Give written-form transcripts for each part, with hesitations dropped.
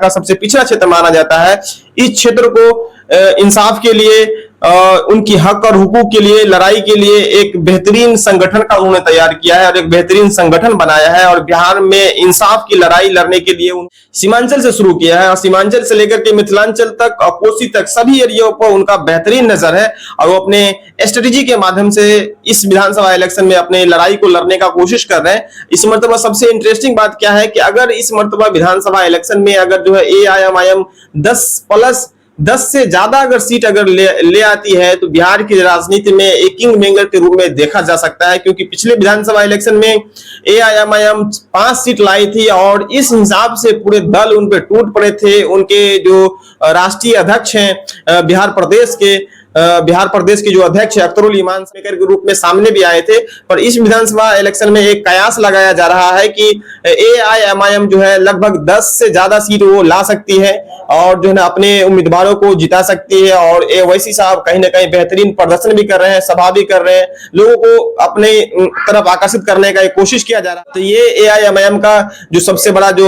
का सबसे पिछड़ा क्षेत्र माना जाता है। इस क्षेत्र को इंसाफ के लिए, उनकी हक और हुकूक के लिए, लड़ाई के लिए एक बेहतरीन संगठन का उन्होंने तैयार किया है और एक बेहतरीन संगठन बनाया है और बिहार में इंसाफ की लड़ाई लड़ने के लिए सीमांचल से शुरू किया है और सीमांचल से लेकर के मिथिलांचल तक और कोसी तक सभी एरिया पर उनका बेहतरीन नजर है और वो अपने स्ट्रेटेजी के माध्यम से इस विधानसभा इलेक्शन में अपने लड़ाई को लड़ने का कोशिश कर रहे हैं। इस मर्तबा सबसे इंटरेस्टिंग बात क्या है कि अगर इस मर्तबा विधानसभा इलेक्शन में अगर जो है AIMIM 10 से ज्यादा अगर सीट अगर ले आती है तो बिहार की राजनीति में एक किंग मेकर के रूप में देखा जा सकता है, क्योंकि पिछले विधानसभा इलेक्शन में AIMIM 5 सीट लाई थी और इस हिसाब से पूरे दल उन पे टूट पड़े थे। उनके जो राष्ट्रीय अध्यक्ष हैं बिहार प्रदेश के जो अध्यक्ष अख्तरुल इमान स्पीकर के रूप में सामने भी आए थे, पर इस विधानसभा इलेक्शन में एक कयास लगाया जा रहा है कि AIMIM जो है लगभग 10 से ज्यादा सीट वो ला सकती है और जो है ना अपने उम्मीदवारों को जिता सकती है। और ओवैसी साहब कहीं ना कहीं बेहतरीन प्रदर्शन भी कर रहे हैं, सभा भी कर रहे हैं, लोगों को अपने तरफ आकर्षित करने का एक कोशिश किया जा रहा है। तो ये AIMIM का जो सबसे बड़ा जो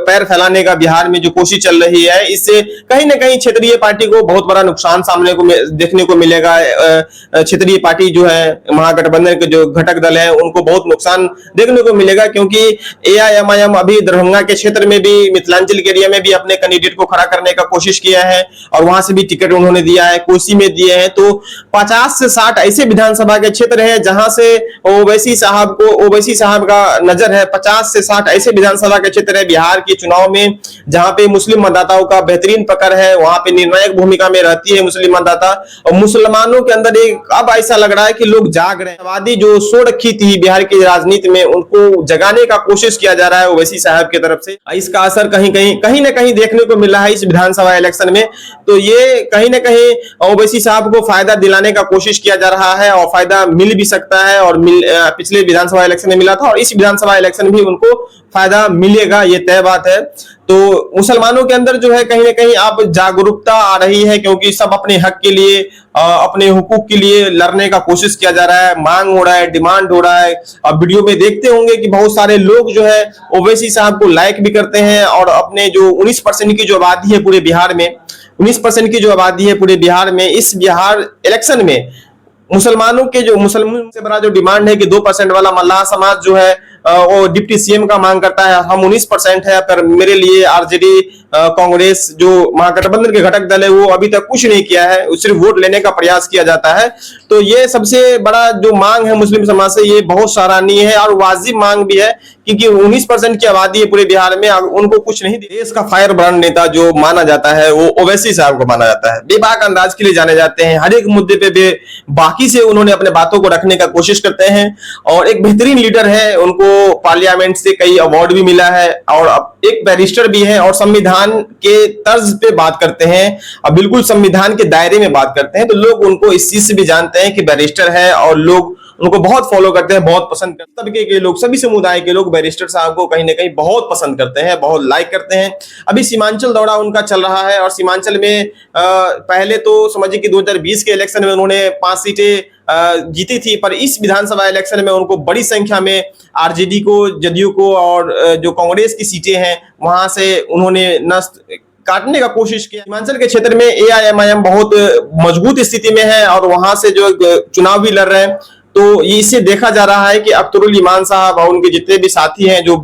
पैर फैलाने का बिहार में जो कोशिश चल रही है, इससे कहीं ना कहीं क्षेत्रीय पार्टी को बहुत बड़ा नुकसान सामने को देखने को मिलेगा। क्षेत्रीय पार्टी जो है महागठबंधन के जो घटक दल है उनको बहुत नुकसान देखने को मिलेगा, क्योंकि AIMIM अभी दरभंगा के क्षेत्र में भी, मिथिलांचल के एरिया में भी अपने कैंडिडेट को खड़ा करने का कोशिश किया है और वहां से भी टिकट उन्होंने दिया है, कोसी में दिए हैं। तो 50 से 60 ऐसे विधानसभा के क्षेत्र है जहां से ओवैसी साहब का नजर है। 50 से 60 ऐसे विधानसभा के क्षेत्र है बिहार के चुनाव में जहां पे मुस्लिम मतदाताओं का बेहतरीन पकड़ है, वहां पे निर्णायक भूमिका में रहती है मुस्लिम मतदाता। और मुसलमानों के अंदर एक अब ऐसा लग रहा है कि लोग जाग रहे हैं। आबादी जो सो रखी थी बिहार की राजनीति में, उनको जगाने का कोशिश किया जा रहा है ओवैसी साहब की तरफ से। इसका असर कहीं ना कहीं देखने को मिला है इस विधानसभा इलेक्शन में। तो ये कहीं ना कहीं ओवैसी साहब को फायदा दिलाने का कोशिश किया जा रहा है और फायदा मिल भी सकता है और पिछले विधानसभा इलेक्शन में मिला था और इस विधानसभा इलेक्शन भी उनको फायदा मिलेगा, ये तय बात है। तो मुसलमानों के अंदर जो है कहीं ना कहीं अब जागरूकता आ रही है, क्योंकि सब अपने हक के लिए, अपने हुकूक के लिए लड़ने का कोशिश किया जा रहा है, मांग हो रहा है, डिमांड हो रहा है। अब वीडियो में देखते होंगे कि बहुत सारे लोग जो है ओवैसी साहब को लाइक भी करते हैं और अपने जो 19% की जो आबादी है पूरे बिहार में, 19% की जो आबादी है पूरे बिहार में, इस बिहार इलेक्शन में मुसलमानों से बड़ा जो डिमांड है कि 2% वाला मल्लाह समाज जो है वो डिप्टी CM का मांग करता है। हम 19% है, पर मेरे लिए RJD कांग्रेस जो महागठबंधन के घटक दल है वो अभी तक कुछ नहीं किया है, सिर्फ वोट लेने का प्रयास किया जाता है। तो ये सबसे बड़ा जो मांग है मुस्लिम समाज से, ये बहुत सराहनीय है और वाजिब मांग भी है, क्योंकि 19% की आबादी है पूरे बिहार में, उनको कुछ नहीं। देश का फायर ब्रांड नेता जो माना जाता है वो ओवैसी साहब को माना जाता है। बेबाक अंदाज के लिए जाने जाते हैं, हर एक मुद्दे पे बाकी से उन्होंने अपने बातों को रखने का कोशिश करते हैं और एक बेहतरीन लीडर है। उनको पार्लियामेंट से कई अवार्ड भी मिला है और एक बैरिस्टर भी है और संविधान के तर्ज पे बात करते हैं और बिल्कुल संविधान के दायरे में बात करते हैं। तो लोग उनको इस चीज से भी जानते हैं कि बैरिस्टर है और लोग उनको बहुत फॉलो करते हैं, बहुत पसंद करते हैं। तबके के लोग, सभी समुदाय के लोग बैरिस्टर साहब को कहीं ना कहीं बहुत पसंद करते हैं, बहुत लाइक करते हैं। अभी सीमांचल दौरा उनका चल रहा है और सीमांचल में पहले तो समझिए कि 2020 के इलेक्शन में उन्होंने 5 सीटें जीती थी, पर इस विधानसभा इलेक्शन में उनको बड़ी संख्या में RJD को, जदयू को और जो कांग्रेस की सीटें हैं वहां से उन्होंने नष्ट काटने का कोशिश किया। सीमांचल के क्षेत्र में AIMIM बहुत मजबूत स्थिति में है और वहां से जो चुनाव भी लड़ रहे हैं। तो इससे देखा जा रहा है कि अख्तरुल इमान साहब और उनके जितने भी साथी हैं जो